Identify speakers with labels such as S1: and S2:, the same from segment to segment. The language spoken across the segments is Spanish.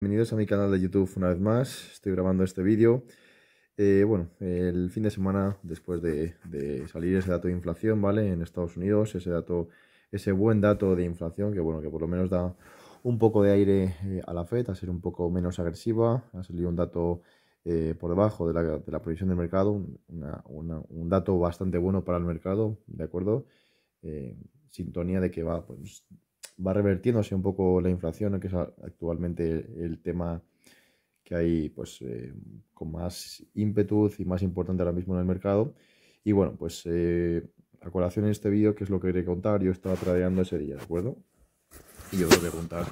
S1: Bienvenidos a mi canal de YouTube una vez más. Estoy grabando este vídeo. El fin de semana, después de salir ese dato de inflación, ¿vale? En Estados Unidos, ese buen dato de inflación, que por lo menos da un poco de aire a la Fed, a ser un poco menos agresiva. Ha salido un dato por debajo de la previsión del mercado, un dato bastante bueno para el mercado, ¿de acuerdo? Sintonía de que va revertiéndose un poco la inflación, ¿no? Que es actualmente el tema que hay con más ímpetu y más importante ahora mismo en el mercado. Y bueno, a colación en este vídeo, ¿qué es lo que quería contar? Yo estaba tradeando ese día, ¿de acuerdo? Y yo os voy a contar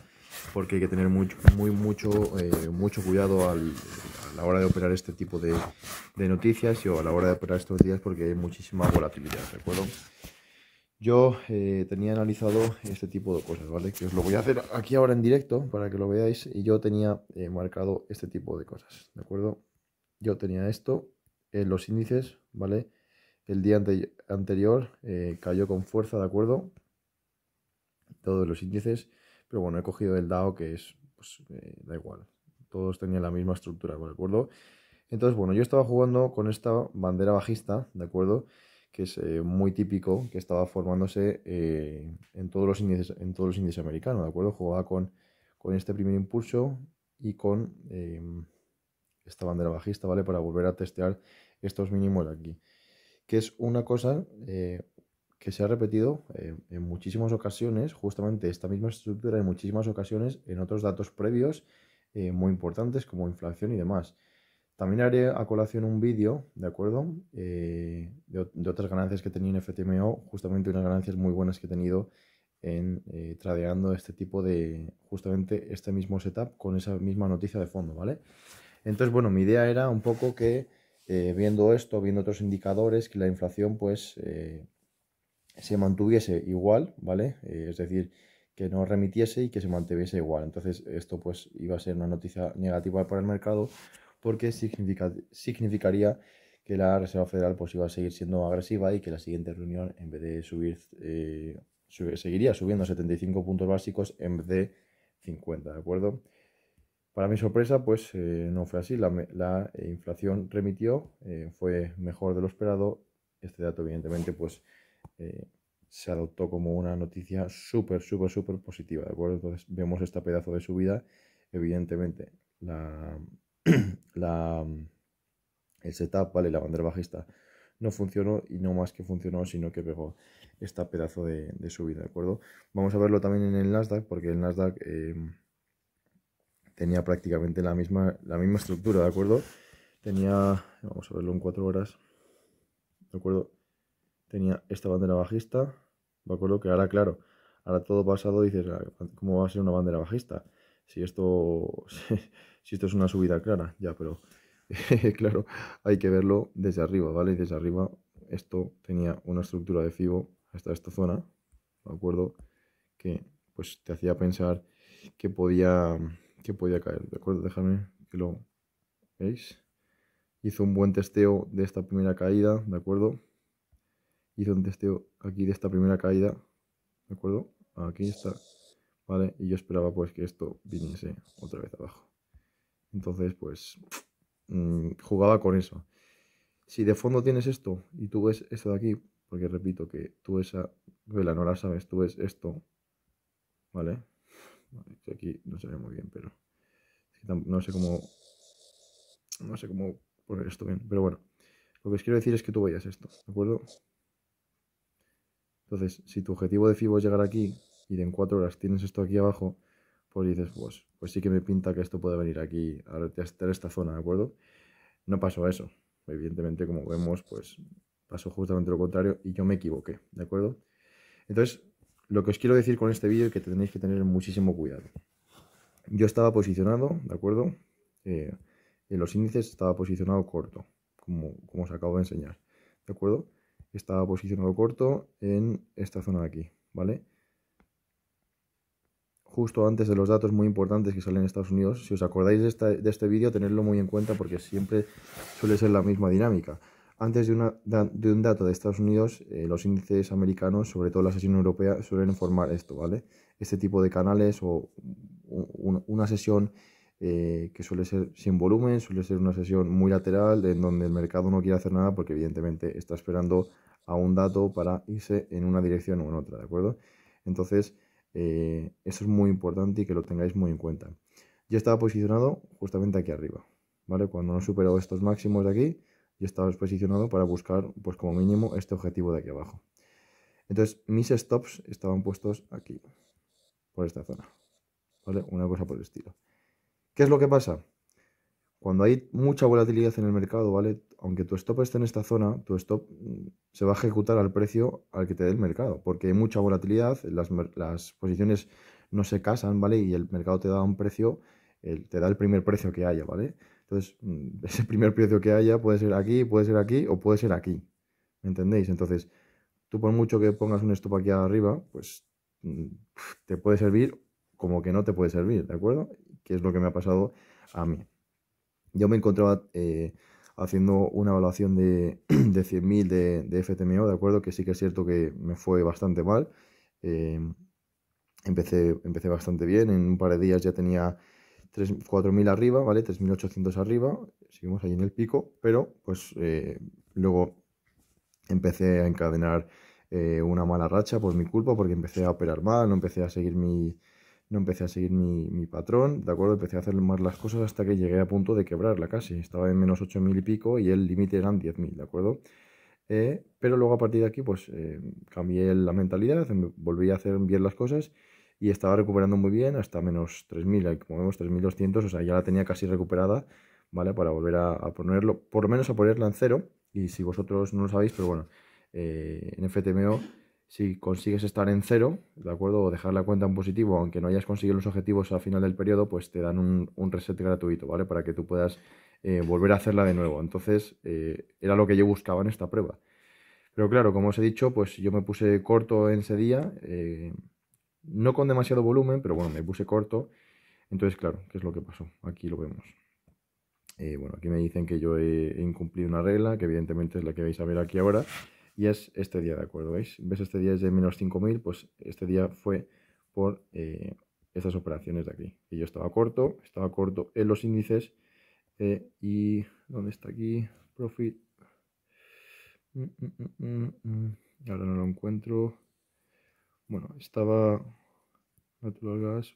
S1: porque hay que tener mucho cuidado a la hora de operar este tipo de noticias y a la hora de operar estos días porque hay muchísima volatilidad, ¿de acuerdo? Yo tenía analizado este tipo de cosas, ¿vale? Que os lo voy a hacer aquí ahora en directo para que lo veáis. Y yo tenía marcado este tipo de cosas, ¿de acuerdo? Yo tenía esto en los índices, ¿vale? El día anterior cayó con fuerza, ¿de acuerdo? Todos los índices. Pero bueno, he cogido el DAO que da igual. Todos tenían la misma estructura, ¿de acuerdo? Entonces, bueno, yo estaba jugando con esta bandera bajista, ¿de acuerdo? Que es muy típico, que estaba formándose en todos los índices americanos, ¿de acuerdo? Jugaba con este primer impulso y con esta bandera bajista, ¿vale? Para volver a testear estos mínimos de aquí. Que es una cosa que se ha repetido en muchísimas ocasiones, justamente esta misma estructura en muchísimas ocasiones en otros datos previos muy importantes como inflación y demás. También haré a colación un vídeo, ¿de acuerdo? De otras ganancias que tenía en FTMO, justamente unas ganancias muy buenas que he tenido en tradeando justamente este mismo setup con esa misma noticia de fondo, ¿vale? Entonces, bueno, mi idea era un poco que viendo esto, viendo otros indicadores, que la inflación se mantuviese igual, ¿vale? Es decir, que no remitiese y que se mantuviese igual. Entonces, esto pues iba a ser una noticia negativa para el mercado porque significaría que la Reserva Federal pues iba a seguir siendo agresiva y que la siguiente reunión, en vez de seguiría subiendo 75 puntos básicos en vez de 50, ¿de acuerdo? Para mi sorpresa, no fue así. La inflación remitió, fue mejor de lo esperado. Este dato, evidentemente, eh, se adoptó como una noticia súper positiva, ¿de acuerdo? Entonces vemos este pedazo de subida. Evidentemente, la, el setup, ¿vale? La bandera bajista no funcionó y no más que funcionó, sino que pegó este pedazo de subida, ¿de acuerdo? Vamos a verlo también en el Nasdaq, porque el Nasdaq tenía prácticamente la misma estructura, ¿de acuerdo? Vamos a verlo en 4 horas, ¿de acuerdo? Tenía esta bandera bajista, ¿de acuerdo? Que ahora, claro, ahora todo pasado dices, ¿cómo va a ser una bandera bajista? Si esto, si esto es una subida clara, ya, pero claro, hay que verlo desde arriba, ¿vale? Y desde arriba esto tenía una estructura de FIBO hasta esta zona, ¿de acuerdo? Que pues te hacía pensar que podía, que podía caer, ¿de acuerdo? Déjame que lo veis. Hizo un buen testeo de esta primera caída, ¿de acuerdo? Hizo un testeo aquí de esta primera caída, ¿de acuerdo? Aquí está, ¿vale? Y yo esperaba pues que esto viniese otra vez abajo. Entonces, jugaba con eso. Si de fondo tienes esto y tú ves esto de aquí, porque repito que tú esa vela no la sabes, tú ves esto, ¿vale? Que aquí no se ve muy bien, pero no sé cómo poner esto bien, pero bueno, lo que os quiero decir es que tú veas esto, ¿de acuerdo? Entonces, si tu objetivo de FIBO es llegar aquí y en 4 horas tienes esto aquí abajo, pues dices, pues sí que me pinta que esto puede venir aquí a retestear esta zona, ¿de acuerdo? No pasó eso. Evidentemente, como vemos, pues pasó justamente lo contrario y yo me equivoqué, ¿de acuerdo? Entonces, lo que os quiero decir con este vídeo es que tenéis que tener muchísimo cuidado. Yo estaba posicionado, ¿de acuerdo? En los índices estaba posicionado corto, como os acabo de enseñar, ¿de acuerdo? Estaba posicionado corto en esta zona de aquí, ¿vale? Justo antes de los datos muy importantes que salen en Estados Unidos. Si os acordáis de este vídeo, tenedlo muy en cuenta porque siempre suele ser la misma dinámica. Antes de un dato de Estados Unidos, los índices americanos, sobre todo la sesión europea, suelen formar esto, ¿vale? Este tipo de canales o una sesión que suele ser sin volumen, suele ser una sesión muy lateral, en donde el mercado no quiere hacer nada porque evidentemente está esperando a un dato para irse en una dirección o en otra, ¿de acuerdo? Entonces, eso es muy importante y que lo tengáis muy en cuenta. Yo estaba posicionado justamente aquí arriba, ¿vale? Cuando no he superado estos máximos de aquí, yo estaba posicionado para buscar, pues como mínimo, este objetivo de aquí abajo. Entonces, mis stops estaban puestos aquí, por esta zona, ¿vale? Una cosa por el estilo. ¿Qué es lo que pasa? Cuando hay mucha volatilidad en el mercado, ¿vale? Aunque tu stop esté en esta zona, tu stop se va a ejecutar al precio al que te dé el mercado, porque hay mucha volatilidad, las posiciones no se casan, ¿vale? Y el mercado te da un precio, te da el primer precio que haya, ¿vale? Entonces, ese primer precio que haya puede ser aquí o puede ser aquí, ¿me entendéis? Entonces, tú por mucho que pongas un stop aquí arriba, pues te puede servir como que no te puede servir, ¿de acuerdo? Que es lo que me ha pasado a mí. Yo me encontraba haciendo una evaluación de 100.000 de FTMO, ¿de acuerdo? Que sí que es cierto que me fue bastante mal. Eh, empecé bastante bien, en un par de días ya tenía 4.000 arriba, ¿vale? 3.800 arriba, seguimos ahí en el pico, pero pues luego empecé a encadenar una mala racha por mi culpa, porque empecé a operar mal, no empecé a seguir mi patrón, ¿de acuerdo? Empecé a hacer más las cosas hasta que llegué a punto de quebrarla casi. Estaba en menos 8.000 y pico y el límite eran 10.000, ¿de acuerdo? Pero luego a partir de aquí pues cambié la mentalidad, volví a hacer bien las cosas y estaba recuperando muy bien hasta menos 3.000, como vemos 3.200, o sea, ya la tenía casi recuperada, ¿vale? Para volver a ponerlo, por lo menos a ponerla en cero. Y si vosotros no lo sabéis, pero bueno, en FTMO, si consigues estar en cero, ¿de acuerdo? O dejar la cuenta en positivo, aunque no hayas conseguido los objetivos al final del periodo, pues te dan un reset gratuito, ¿vale? Para que tú puedas volver a hacerla de nuevo. Entonces, era lo que yo buscaba en esta prueba. Pero claro, como os he dicho, pues yo me puse corto en ese día, no con demasiado volumen, pero bueno, me puse corto. Entonces, claro, ¿qué es lo que pasó? Aquí lo vemos. Bueno, aquí me dicen que yo he incumplido una regla, que evidentemente es la que vais a ver aquí ahora, y es este día, ¿de acuerdo? ¿Veis? Este día es de menos 5.000, pues este día fue por estas operaciones de aquí. Y yo estaba corto en los índices, y ¿dónde está aquí? Profit. Ahora no lo encuentro. Bueno, estaba Natural Gas.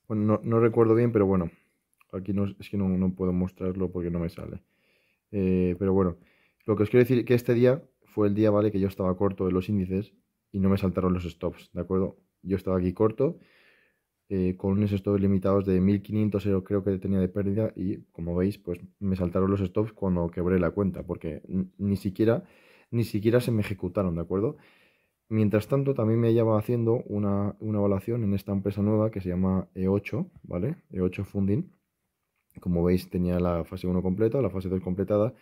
S1: Bueno, no recuerdo bien, pero bueno, aquí no, es que no puedo mostrarlo porque no me sale. Pero bueno, lo que os quiero decir es que este día fue el día, ¿vale? Que yo estaba corto de los índices y no me saltaron los stops, ¿de acuerdo? Yo estaba aquí corto, con unos stops limitados de 1.500 creo que tenía de pérdida y como veis, pues me saltaron los stops cuando quebré la cuenta porque ni siquiera se me ejecutaron, ¿de acuerdo? Mientras tanto, también me llevaba haciendo una evaluación en esta empresa nueva que se llama E8, ¿vale? E8 Funding. Como veis, tenía la fase 1 completa, la fase 2 completada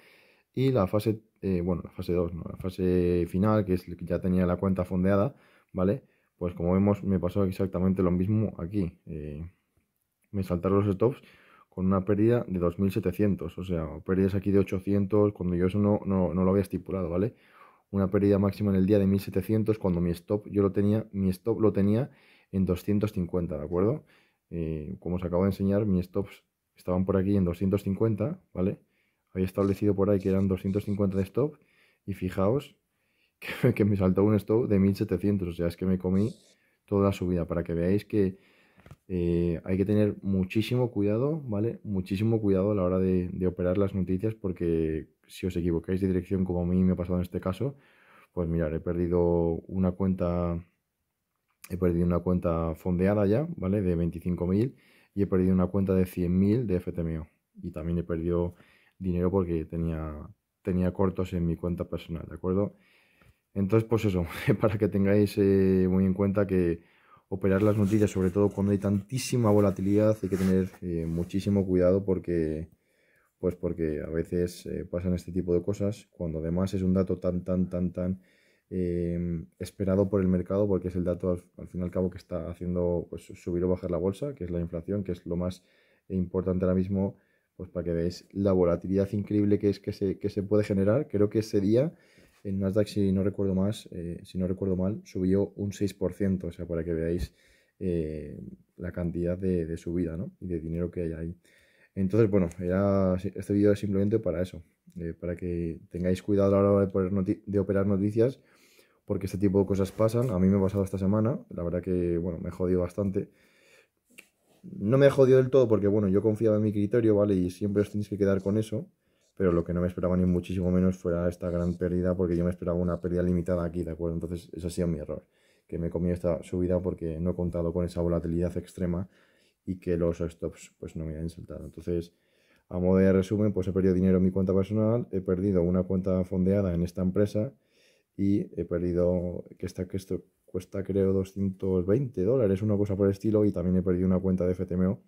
S1: y la fase, bueno, la fase 2, ¿no? La fase final, que es que ya tenía la cuenta fondeada, ¿vale? Pues como vemos, me pasó exactamente lo mismo aquí. Me saltaron los stops con una pérdida de 2.700, o sea, pérdidas aquí de 800, cuando yo eso no lo había estipulado, ¿vale? Una pérdida máxima en el día de 1.700 cuando mi stop lo tenía en 250, ¿de acuerdo? Como os acabo de enseñar, mis stops estaban por aquí en 250, ¿vale? Había establecido por ahí que eran 250 de stop y fijaos que me saltó un stop de 1.700, o sea, es que me comí toda la subida para que veáis que hay que tener muchísimo cuidado, ¿vale? Muchísimo cuidado a la hora de operar las noticias porque si os equivocáis de dirección como a mí me ha pasado en este caso, pues mirad, he perdido una cuenta fondeada ya, ¿vale? De 25.000 y he perdido una cuenta de 100.000 de FTMO. Y también he perdido dinero porque tenía cortos en mi cuenta personal, ¿de acuerdo? Entonces, pues eso, para que tengáis muy en cuenta que operar las noticias, sobre todo cuando hay tantísima volatilidad, hay que tener muchísimo cuidado porque a veces pasan este tipo de cosas, cuando además es un dato tan esperado por el mercado, porque es el dato al fin y al cabo que está haciendo pues, subir o bajar la bolsa, que es la inflación, que es lo más importante ahora mismo, pues para que veáis la volatilidad increíble que se puede generar. Creo que ese día el Nasdaq, si no recuerdo mal, subió un 6%, o sea, para que veáis la cantidad de subida, ¿no? Y de dinero que hay ahí. Entonces, bueno, este vídeo es simplemente para eso, para que tengáis cuidado a la hora de operar noticias, porque este tipo de cosas pasan. A mí me ha pasado esta semana, la verdad que, bueno, me jodió bastante. No me jodió del todo porque, bueno, yo confiaba en mi criterio, ¿vale? Y siempre os tenéis que quedar con eso, pero lo que no me esperaba ni muchísimo menos fuera esta gran pérdida, porque yo me esperaba una pérdida limitada aquí, ¿de acuerdo? Entonces, ese ha sido mi error, que me comí esta subida porque no he contado con esa volatilidad extrema y que los stops, pues, no me hayan saltado. Entonces, a modo de resumen, pues he perdido dinero en mi cuenta personal, he perdido una cuenta fondeada en esta empresa y he perdido, que esto cuesta creo $220, una cosa por el estilo, y también he perdido una cuenta de FTMO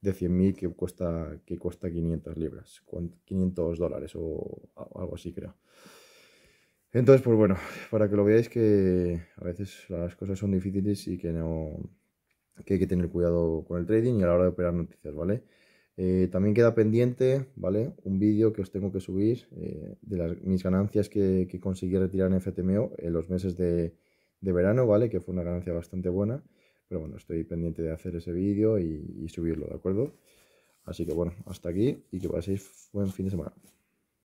S1: de 100.000 que cuesta 500 libras, $500 o algo así creo. Entonces, pues bueno, para que lo veáis que a veces las cosas son difíciles y que hay que tener cuidado con el trading y a la hora de operar noticias, ¿vale? También queda pendiente, ¿vale? Un vídeo que os tengo que subir de mis ganancias que conseguí retirar en FTMO en los meses de verano, ¿vale? Que fue una ganancia bastante buena. Pero bueno, estoy pendiente de hacer ese vídeo y subirlo, ¿de acuerdo? Así que bueno, hasta aquí y que paséis buen fin de semana.